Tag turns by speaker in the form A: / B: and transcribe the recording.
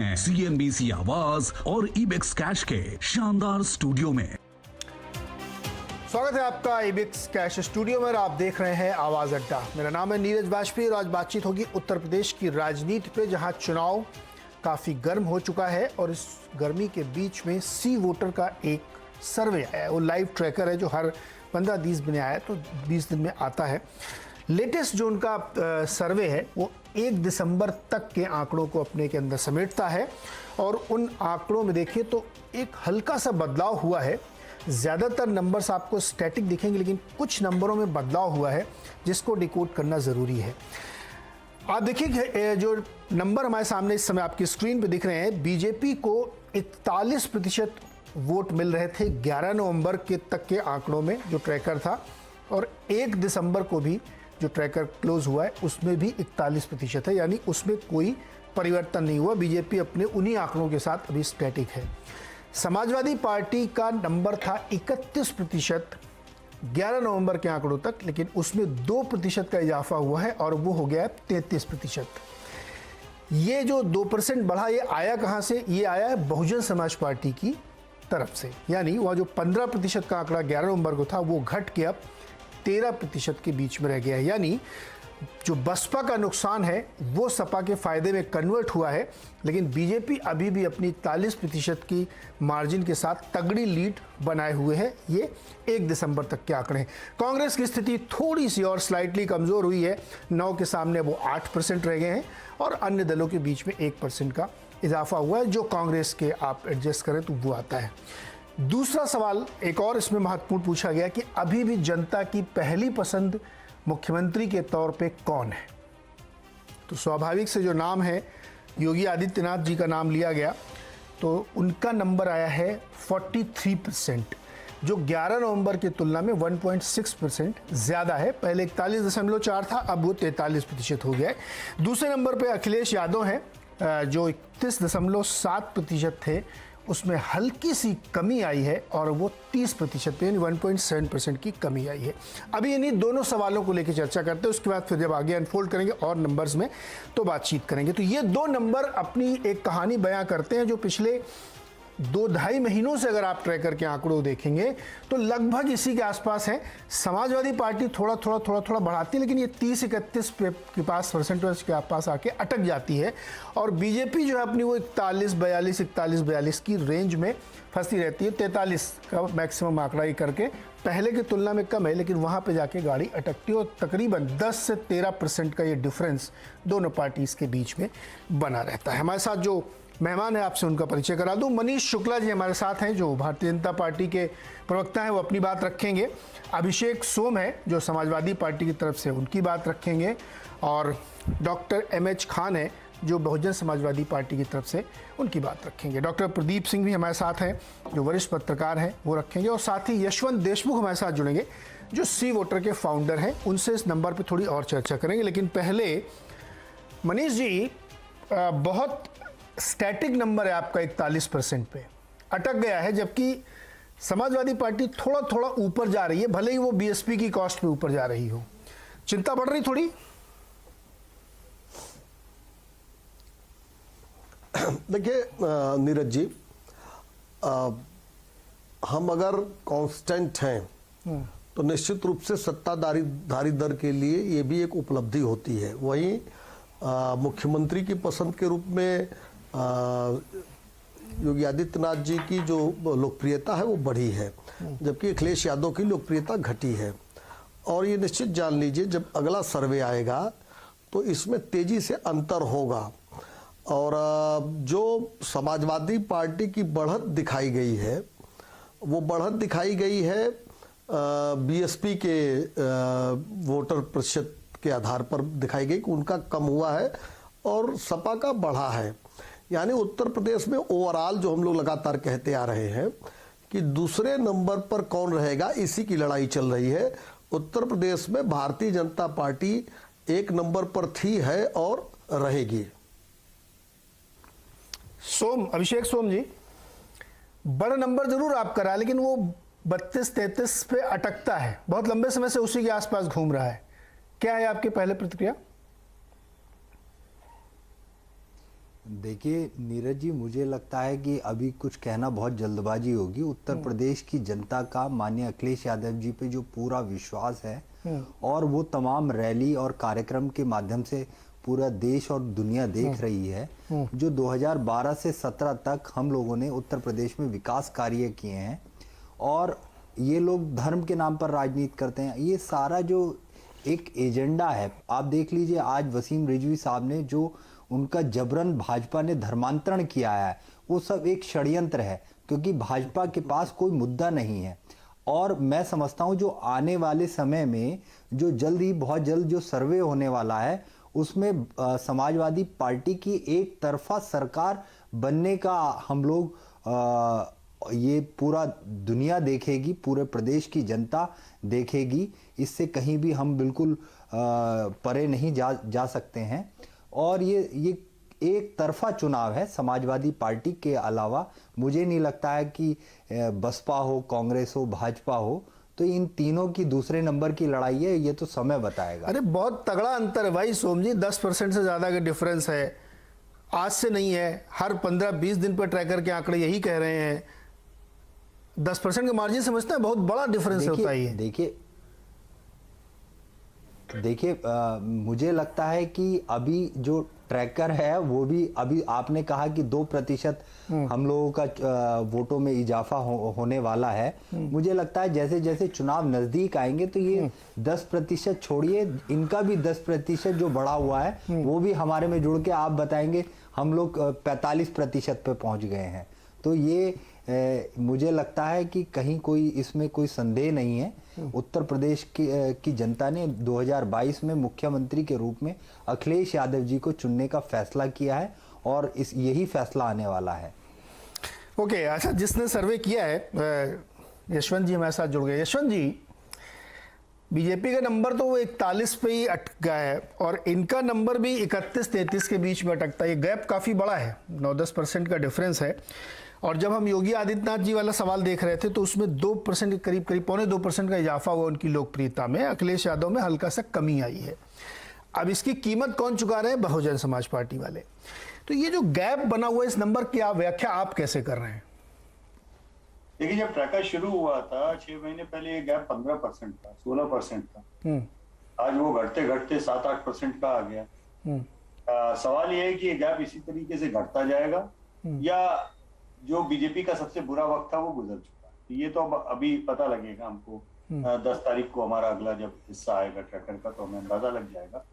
A: CNBC आवाज और ibex cash के शानदार स्टूडियो में
B: स्वागत है आपका इबेक्स कैश स्टूडियो में। आप देख रहे हैं आवाज अड्डा। मेरा नाम है नीरज वाजपेयी और आज बातचीत होगी उत्तर प्रदेश की राजनीति पे, जहां चुनाव काफी गर्म हो चुका है और इस गर्मी के बीच में सी वोटर का एक सर्वे आया है। वो लाइव ट्रैकर है जो हर 15-20 दिन आया है, तो 20 दिन में आता है। लेटेस्ट जो उनका सर्वे है वो 1 दिसंबर तक के आंकड़ों को अपने के अंदर समेटता है और उन आंकड़ों में देखिए तो एक हल्का सा बदलाव हुआ है। ज़्यादातर नंबर्स आपको स्टैटिक दिखेंगे, लेकिन कुछ नंबरों में बदलाव हुआ है जिसको डिकोड करना ज़रूरी है। आप देखिए जो नंबर हमारे सामने इस समय आपकी स्क्रीन पे दिख रहे हैं, बीजेपी को 41% वोट मिल रहे थे 11 नवंबर के तक के आंकड़ों में जो ट्रैकर था, और 1 दिसंबर को भी जो ट्रैकर क्लोज हुआ है उसमें भी 41% है, यानी उसमें कोई परिवर्तन नहीं हुआ। बीजेपी अपने उन्हीं आंकड़ों के साथ अभी स्टैटिक है। समाजवादी पार्टी का नंबर था 31% 11 नवंबर के आंकड़ों तक, लेकिन उसमें 2% का इजाफा हुआ है और वो हो गया है 33%। ये जो 2% बढ़ा, ये आया कहाँ से? ये आया है बहुजन समाज पार्टी की तरफ से, यानी वह जो 15% का आंकड़ा 11 नवंबर को था वो घट के अब 13% के बीच में रह गया है। यानी जो बसपा का नुकसान है वो सपा के फायदे में कन्वर्ट हुआ है, लेकिन बीजेपी अभी भी अपनी 41% की मार्जिन के साथ तगड़ी लीड बनाए हुए है। ये 1 दिसंबर तक के आंकड़े हैं। कांग्रेस की स्थिति थोड़ी सी और स्लाइटली कमज़ोर हुई है, 9 के सामने वो 8% रह गए हैं और अन्य दलों के बीच में 1% का इजाफा हुआ है। जो कांग्रेस के आप एडजस्ट करें तो वो आता है। दूसरा सवाल एक और इसमें महत्वपूर्ण पूछा गया कि अभी भी जनता की पहली पसंद मुख्यमंत्री के तौर पे कौन है? तो स्वाभाविक से जो नाम है योगी आदित्यनाथ जी का नाम लिया गया, तो उनका नंबर आया है 43%, जो 11 नवंबर की तुलना में 1.6% ज़्यादा है। पहले 41.4 था, अब वो 43% हो गया है। दूसरे नंबर पे अखिलेश यादव हैं जो 31.7% थे, उसमें हल्की सी कमी आई है और वो 30% पे, यानी 1.7% की कमी आई है। अभी इन्हीं दोनों सवालों को लेकर चर्चा करते हैं, उसके बाद फिर जब आगे अनफोल्ड करेंगे और नंबर्स में तो बातचीत करेंगे। तो ये दो नंबर अपनी एक कहानी बयां करते हैं जो पिछले 2-2.5 महीनों से अगर आप ट्रैकर के आंकड़ों देखेंगे तो लगभग इसी के आसपास है। समाजवादी पार्टी थोड़ा थोड़ा बढ़ाती है, लेकिन ये 30-31 के पास परसेंटेज के आसपास आके अटक जाती है, और बीजेपी जो है अपनी वो 41-42 की रेंज में फंसी रहती है। 43 का मैक्सिमम आंकड़ा ही करके पहले की तुलना में कम है, लेकिन वहाँ पे जाके गाड़ी अटकती है और तकरीबन 10 से 13% का ये डिफरेंस दोनों पार्टीज के बीच में बना रहता है। हमारे साथ जो मेहमान है आपसे उनका परिचय करा दूं। मनीष शुक्ला जी हमारे साथ हैं जो भारतीय जनता पार्टी के प्रवक्ता हैं, वो अपनी बात रखेंगे। अभिषेक सोम है जो समाजवादी पार्टी की तरफ से, उनकी बात रखेंगे। और डॉक्टर MH खान है जो बहुजन समाजवादी पार्टी की तरफ से, उनकी बात रखेंगे। डॉक्टर प्रदीप सिंह भी हमारे साथ हैं जो वरिष्ठ पत्रकार हैं, वो रखेंगे। और साथ ही यशवंत देशमुख हमारे साथ जुड़ेंगे जो सी वोटर के फाउंडर हैं, उनसे इस नंबर पर थोड़ी और चर्चा करेंगे। लेकिन पहले मनीष जी, बहुत स्टैटिक नंबर है आपका 41% पे अटक गया है, जबकि समाजवादी पार्टी थोड़ा थोड़ा ऊपर जा रही है, भले ही वो BSP की कॉस्ट पे ऊपर जा रही हो। चिंता बढ़ रही थोड़ी?
C: देखिए नीरज जी, हम अगर कांस्टेंट हैं तो निश्चित रूप से सत्ताधारी दल के लिए ये भी एक उपलब्धि होती है। वहीं मुख्यमंत्री की पसंद के रूप में योगी आदित्यनाथ जी की जो लोकप्रियता है वो बढ़ी है, जबकि अखिलेश यादव की लोकप्रियता घटी है। और ये निश्चित जान लीजिए जब अगला सर्वे आएगा तो इसमें तेजी से अंतर होगा। और जो समाजवादी पार्टी की बढ़त दिखाई गई है, वो बढ़त दिखाई गई है BSP के वोटर प्रतिशत के आधार पर दिखाई गई कि उनका कम हुआ है और सपा का बढ़ा है। यानी उत्तर प्रदेश में ओवरऑल जो हम लोग लगातार कहते आ रहे हैं कि दूसरे नंबर पर कौन रहेगा, इसी की लड़ाई चल रही है। उत्तर प्रदेश में भारतीय जनता पार्टी 1 नंबर पर थी, है और रहेगी।
B: अभिषेक सोम जी, बड़ा नंबर जरूर आप करा, लेकिन वो 32-33 पे अटकता है, बहुत लंबे समय से उसी के आसपास घूम रहा है। क्या है आपकी पहले प्रतिक्रिया?
D: देखिए नीरज जी, मुझे लगता है कि अभी कुछ कहना बहुत जल्दबाजी होगी। उत्तर प्रदेश की जनता का माननीय अखिलेश यादव जी पे जो पूरा विश्वास है और वो तमाम रैली और कार्यक्रम के माध्यम से पूरा देश और दुनिया देख रही है। जो 2012 से 17 तक हम लोगों ने उत्तर प्रदेश में विकास कार्य किए हैं और ये लोग धर्म के नाम पर राजनीति करते हैं। ये सारा जो एक एजेंडा है, आप देख लीजिए आज वसीम रिजवी साहब ने जो उनका जबरन भाजपा ने धर्मांतरण किया है, वो सब एक षड्यंत्र है, क्योंकि भाजपा के पास कोई मुद्दा नहीं है। और मैं समझता हूं जो आने वाले समय में जो जल्द ही बहुत जल्द जो सर्वे होने वाला है उसमें समाजवादी पार्टी की एक तरफा सरकार बनने का हम लोग ये पूरा दुनिया देखेगी, पूरे प्रदेश की जनता देखेगी। इससे कहीं भी हम बिल्कुल परे नहीं जा सकते हैं। और ये एक तरफा चुनाव है समाजवादी पार्टी के अलावा। मुझे नहीं लगता है कि बसपा हो, कांग्रेस हो, भाजपा हो, तो इन तीनों की दूसरे नंबर की लड़ाई है। ये तो समय बताएगा।
B: अरे बहुत तगड़ा अंतर है भाई सोम जी, 10% से ज़्यादा का डिफरेंस है। आज से नहीं है, हर 15-20 दिन पर ट्रैकर के आंकड़े यही कह रहे हैं। 10% का मार्जिन समझते हैं, बहुत बड़ा डिफरेंस होता है।
D: देखिए मुझे लगता है कि अभी जो ट्रैकर है वो भी, अभी आपने कहा कि 2% हम लोगों का वोटों में इजाफा होने वाला है। मुझे लगता है जैसे जैसे चुनाव नजदीक आएंगे तो ये 10% छोड़िए, इनका भी 10% जो बढ़ा हुआ है वो भी हमारे में जुड़ के आप बताएंगे हम लोग 45% पे पहुंच गए हैं। तो ये मुझे लगता है कि कहीं कोई इसमें कोई संदेह नहीं है। उत्तर प्रदेश की जनता ने 2022 में मुख्यमंत्री के रूप में अखिलेश यादव जी को चुनने का फैसला किया है और यही फैसला आने वाला है।
B: ओके, अच्छा, जिसने सर्वे किया है यशवंत जी हमारे साथ जुड़ गए। यशवंत जी, बीजेपी का नंबर तो वो 41 पे ही अटका है और इनका नंबर भी 31-33 के बीच में अटकता है। ये गैप काफ़ी बड़ा है, 9-10% का डिफरेंस है। और जब हम योगी आदित्यनाथ जी वाला सवाल देख रहे थे तो उसमें 2% के करीब 2.25% का इजाफा हुआ उनकी लोकप्रियता में। अखिलेश यादव में हल्का सा कमी आई है। अब इसकी कीमत कौन चुका रहे हैं? बहुजन समाज पार्टी वाले। तो ये जो गैप बना हुआ है इस नंबर की व्याख्या आप कैसे कर रहे हैं?
E: देखिए, जब ट्रैकर शुरू हुआ था 6 महीने पहले ये गैप 15% था, 16% था। आज वो घटते घटते 7-8% का आ गया। सवाल ये है कि ये गैप इसी तरीके से घटता जाएगा या जो बीजेपी का सबसे बुरा वक्त था वो गुजर चुका है। ये तो अब अभी पता लगेगा हमको। 10 तारीख को हमारा अगला जब हिस्सा आएगा ट्रैकर का तो हमें अंदाजा लग जाएगा।